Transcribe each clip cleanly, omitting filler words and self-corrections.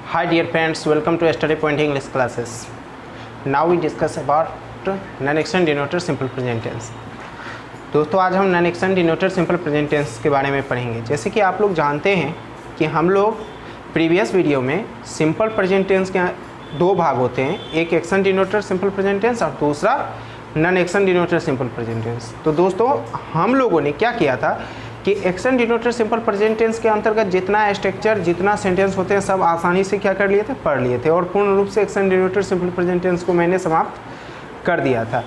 Hi dear friends, welcome to Study Point English classes. Now we discuss about non-action denoter simple present tense. दोस्तों आज हम non-action denoter simple present tense के बारे में पढ़ेंगे। जैसे कि आप लोग जानते हैं कि हम लोग प्रीवियस वीडियो में सिंपल प्रेजेंट टेंस के दो भाग होते हैं, एक action denoter simple present tense और दूसरा non action denoter simple present tense. तो दोस्तों हम लोगों ने क्या किया था कि action denoter simple present tense के अंतर्गत जितना स्ट्रक्चर जितना सेंटेंस होते हैं सब आसानी से क्या कर लिए थे, पढ़ लिए थे और पूर्ण रूप से action denoter simple present tense को मैंने समाप्त कर दिया था।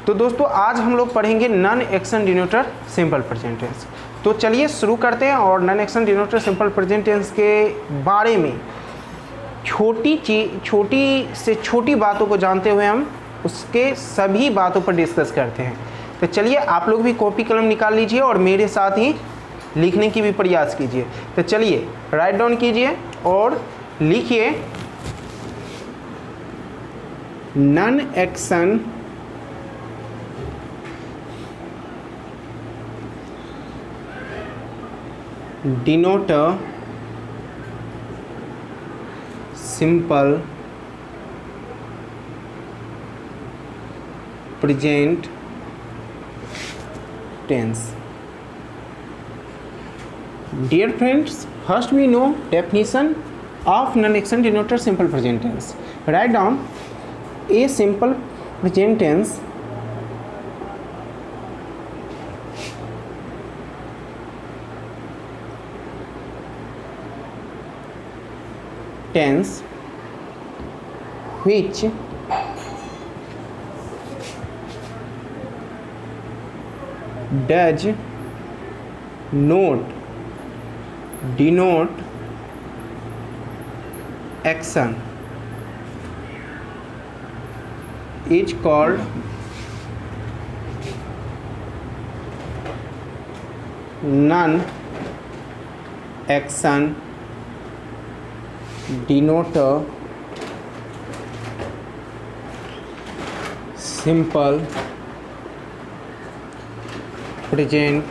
तो दोस्तों आज हम लोग पढ़ेंगे non action denoter simple present tense. तो चलिए शुरू करते हैं और non action denoter simple present tense के बारे में छोटी से छोटी बातों को जानते हुए हम उसके सभी बातों पर डिस्कस करते हैं। तो चलिए आप लोग भी कॉपी कलम निकाल लीजिए और मेरे साथ ही लिखने की भी प्रयास कीजिए। तो चलिए राइट डाउन कीजिए और लिखिए non action denoter simple present tense. Dear friends, first we know definition of non-action denoter simple present tense. Write down a simple present tense which does not denote action is called non-action denoter simple present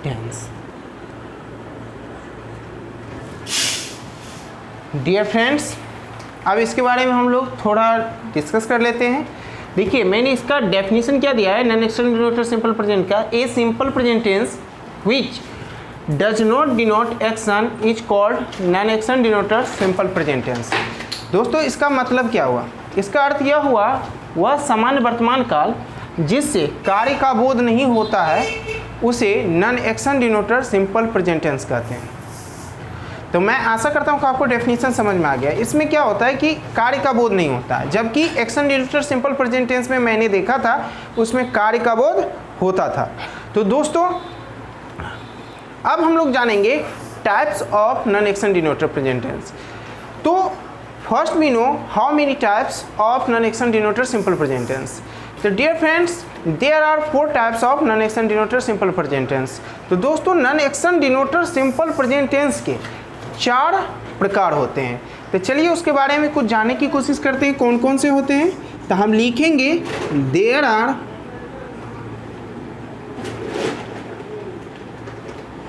tense. Dear friends, अब इसके बारे में हम लोग थोड़ा discuss कर लेते हैं। देखिए मैंने इसका डेफिनेशन क्या दिया है non action denoter simple present का, a simple present tense which does not denote action is called non action denoter simple present tense. दोस्तों इसका मतलब क्या हुआ, इसका अर्थ यह हुआ वह सामान्य वर्तमान काल जिससे कार्य का बोध नहीं होता है उसे non action denoter simple present tense कहते हैं। तो मैं आशा करता हूँ कि आपको डेफिनेशन समझ में आ गया। इसमें क्या होता है कि कार्य का बोध नहीं होता है, जबकि action denoter simple present tense में मैंने देखा था उसमें कार्य का बोध होता था। तो दोस्तों अब हम लोग जानेंगे types of non action denoter present tense. तो first we know how many types of non-action denoter simple present tense. So dear friends, there are 4 types of non-action denoter simple present tense. तो दोस्तों non-action denoter simple present tense के 4 प्रकार होते हैं। तो चलिए उसके बारे में कुछ जानने की कोशिश करते हैं कौन कौन से होते हैं। तो हम लिखेंगे there are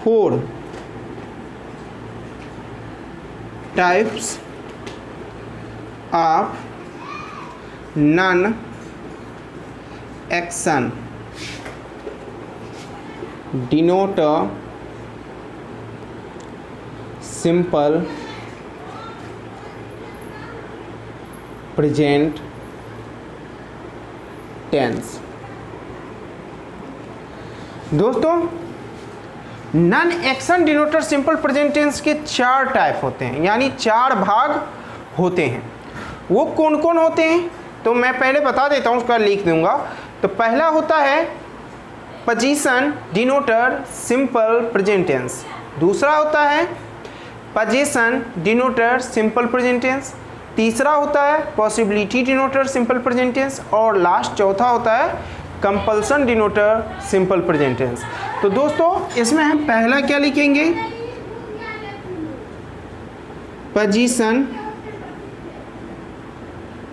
4 types of non-action denoter simple present tense। दोस्तों non action denoter simple present tense के 4 टाइप होते हैं, यानी 4 भाग होते हैं। वो कौन कौन होते हैं तो मैं पहले बता देता हूँ, उसका लिख दूंगा। तो पहला होता है position denoter simple present tense, दूसरा होता है position denoter simple present tense, तीसरा होता है possibility denoter simple present tense और लास्ट चौथा होता है compulsion denoter simple present tense. तो दोस्तों इसमें हम पहला क्या लिखेंगे, position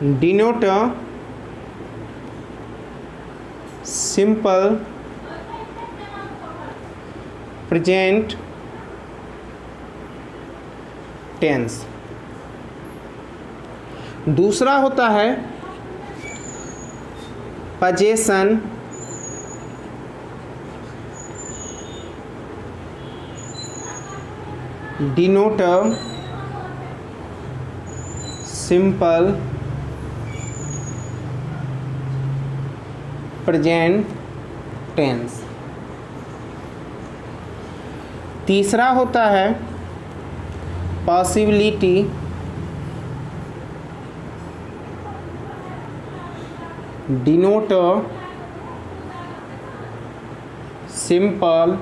denoter simple present tense. दूसरा होता है position denoter simple present tense. तीसरा होता है possibility denoter simple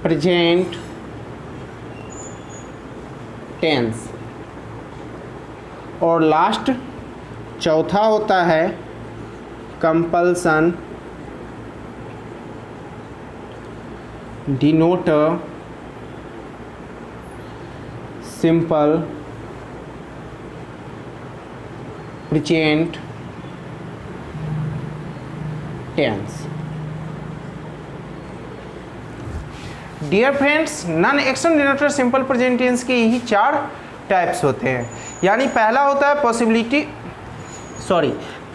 present tense. और लास्ट चौथा होता है compulsion denoter simple present tense. Dear friends, non action denoter simple present tense के यही 4 टाइप्स होते हैं। यानी पहला होता है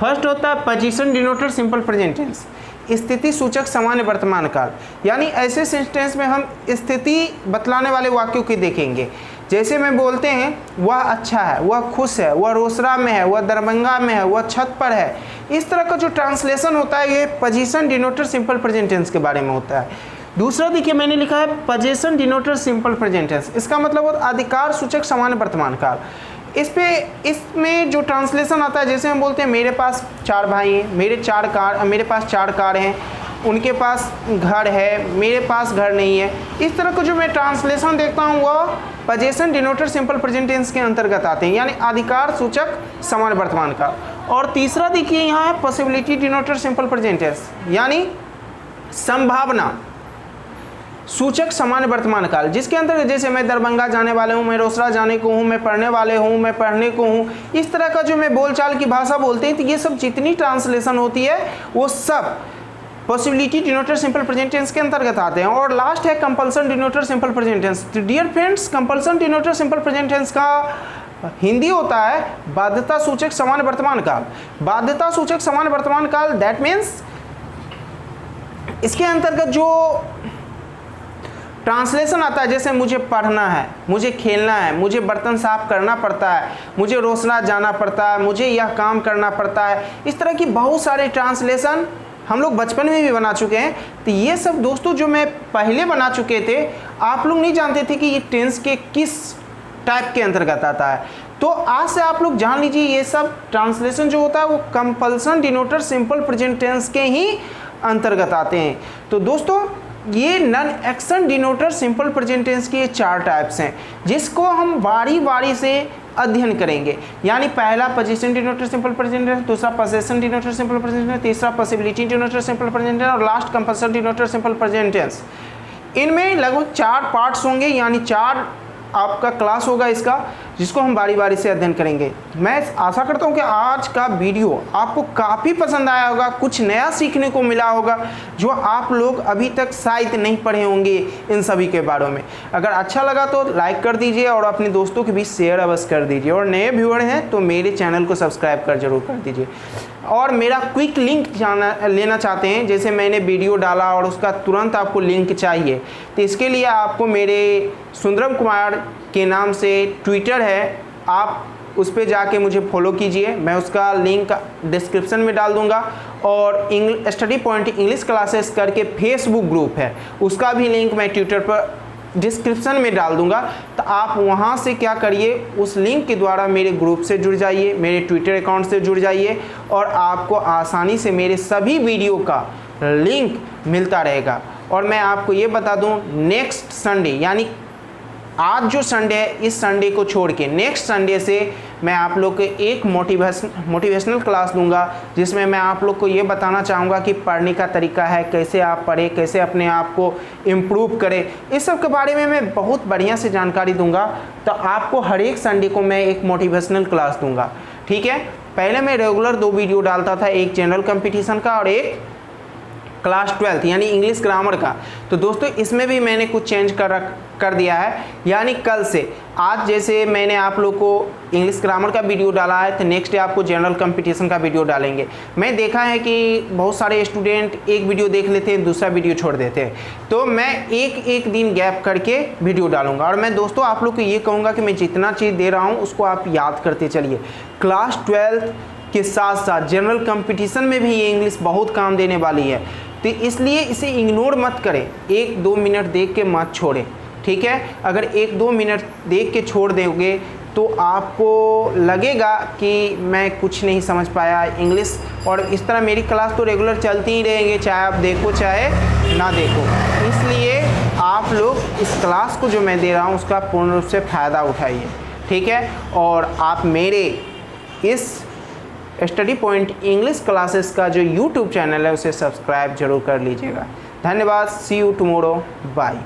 फर्स्ट होता है position denoter simple present tense, स्थिति सूचक सामान्य वर्तमान काल। यानी ऐसे सेंटेंस में हम स्थिति बतलाने वाले वाक्यों की देखेंगे। जैसे में बोलते हैं वह अच्छा है, वह खुश है, वह रोसड़ा में है, वह दरभंगा में है, वह छत पर है। इस तरह का जो ट्रांसलेशन होता है ये position denoter simple present tense के बारे में होता है। दूसरा देखिए मैंने लिखा है position denoter simple present tense, इसका मतलब होता है अधिकार सूचक सामान्य वर्तमान काल। इसमें जो ट्रांसलेशन आता है, जैसे हम बोलते हैं मेरे पास 4 भाई हैं, मेरे पास 4 कार हैं, उनके पास घर है, मेरे पास घर नहीं है। इस तरह का जो मैं ट्रांसलेशन देखता हूँ वह position denoter simple present tense के अंतर्गत आते हैं, यानी अधिकार सूचक सामान्य वर्तमान काल। और तीसरा देखिए यहाँ है possibility denoter simple present tense, यानी संभावना सूचक सामान्य वर्तमान काल, जिसके अंतर्गत जैसे मैं दरभंगा जाने वाले हूँ, मैं रोसड़ा जाने को हूँ, मैं पढ़ने वाले हूँ, मैं पढ़ने को हूँ। इस तरह का जो मैं बोलचाल की भाषा बोलते हैं, तो ये सब जितनी ट्रांसलेशन होती है वो सब possibility denoter simple present tense के अंतर्गत आते हैं। और लास्ट है compulsion denoter simple present tense. तो dear friends, compulsion denoter simple present tense का हिंदी होता है बाध्यता सूचक सामान्य वर्तमान काल। बाध्यता सूचक सामान्य वर्तमान काल दैट मीन्स इसके अंतर्गत जो ट्रांसलेशन आता है, जैसे मुझे पढ़ना है, मुझे खेलना है, मुझे बर्तन साफ करना पड़ता है, मुझे रोसड़ा जाना पड़ता है, मुझे यह काम करना पड़ता है। इस तरह की बहुत सारे ट्रांसलेशन हम लोग बचपन में भी बना चुके हैं। तो ये सब दोस्तों जो मैं पहले बना चुके थे, आप लोग नहीं जानते थे कि ये टेंस के किस टाइप के अंतर्गत आता है। तो आज से आप लोग जान लीजिए ये सब ट्रांसलेशन जो होता है वो compulsion denoter simple present tense के ही अंतर्गत आते हैं। तो दोस्तों ये non action denoter simple present tense के 4 टाइप्स हैं, जिसको हम बारी बारी से अध्ययन करेंगे। यानी पहला position denoter simple present tense, दूसरा position denoter simple present tense, तीसरा possibility denoter simple present tense और last compulsion denoter simple present tense. इनमें लगभग 4 पार्ट्स होंगे, यानी 4 आपका क्लास होगा इसका, जिसको हम बारी बारी से अध्ययन करेंगे। मैं आशा करता हूँ कि आज का वीडियो आपको काफ़ी पसंद आया होगा, कुछ नया सीखने को मिला होगा जो आप लोग अभी तक शायद नहीं पढ़े होंगे इन सभी के बारे में। अगर अच्छा लगा तो लाइक कर दीजिए और अपने दोस्तों के बीच शेयर अवश्य कर दीजिए। और नए व्यूअर हैं तो मेरे चैनल को सब्सक्राइब कर जरूर कर दीजिए। और मेरा क्विक लिंक लेना चाहते हैं, जैसे मैंने वीडियो डाला और उसका तुरंत आपको लिंक चाहिए, तो इसके लिए आपको मेरे सुंदरम कुमार के नाम से ट्विटर है, आप उस पर जाके मुझे फॉलो कीजिए। मैं उसका लिंक डिस्क्रिप्शन में डाल दूंगा। और स्टडी पॉइंट इंग्लिश क्लासेस करके फेसबुक ग्रुप है, उसका भी लिंक मैं ट्विटर पर डिस्क्रिप्शन में डाल दूंगा। तो आप वहां से क्या करिए, उस लिंक के द्वारा मेरे ग्रुप से जुड़ जाइए, मेरे ट्विटर अकाउंट से जुड़ जाइए और आपको आसानी से मेरे सभी वीडियो का लिंक मिलता रहेगा। और मैं आपको ये बता दूं, नेक्स्ट संडे यानी आज जो संडे है, इस संडे को छोड़ के नेक्स्ट संडे से मैं आप लोग को एक मोटिवेशनल क्लास दूंगा, जिसमें मैं आप लोग को ये बताना चाहूँगा कि पढ़ने का तरीका है, कैसे आप पढ़ें, कैसे अपने आप को इम्प्रूव करें। इस सब के बारे में मैं बहुत बढ़िया से जानकारी दूंगा। तो आपको हर एक संडे को मैं एक मोटिवेशनल क्लास दूंगा, ठीक है। पहले मैं रेगुलर 2 वीडियो डालता था, एक जनरल कंपटीशन का और एक क्लास 12th यानी इंग्लिश ग्रामर का। तो दोस्तों इसमें भी मैंने कुछ चेंज कर दिया है, यानी कल से आज जैसे मैंने आप लोग को इंग्लिश ग्रामर का वीडियो डाला है तो नेक्स्ट डे आपको जनरल कंपटीशन का वीडियो डालेंगे। मैं देखा है कि बहुत सारे स्टूडेंट एक वीडियो देख लेते हैं, दूसरा वीडियो छोड़ देते हैं, तो मैं एक दिन गैप करके वीडियो डालूंगा। और मैं दोस्तों आप लोग को ये कहूँगा कि मैं जितना चीज़ दे रहा हूँ उसको आप याद करते चलिए। क्लास 12th के साथ साथ जनरल कंपटीशन में भी ये इंग्लिश बहुत काम देने वाली है, तो इसलिए इसे इग्नोर मत करें, 1-2 मिनट देख के मत छोड़ें, ठीक है। अगर 1-2 मिनट देख के छोड़ दोगे तो आपको लगेगा कि मैं कुछ नहीं समझ पाया इंग्लिश, और इस तरह मेरी क्लास तो रेगुलर चलती ही रहेंगे, चाहे आप देखो चाहे ना देखो। इसलिए आप लोग इस क्लास को जो मैं दे रहा हूँ उसका पूर्ण रूप से फ़ायदा उठाइए, ठीक है। और आप मेरे इस स्टडी पॉइंट इंग्लिश क्लासेस का जो यूट्यूब चैनल है उसे सब्सक्राइब जरूर कर लीजिएगा। धन्यवाद। सी यू टुमारो। बाय।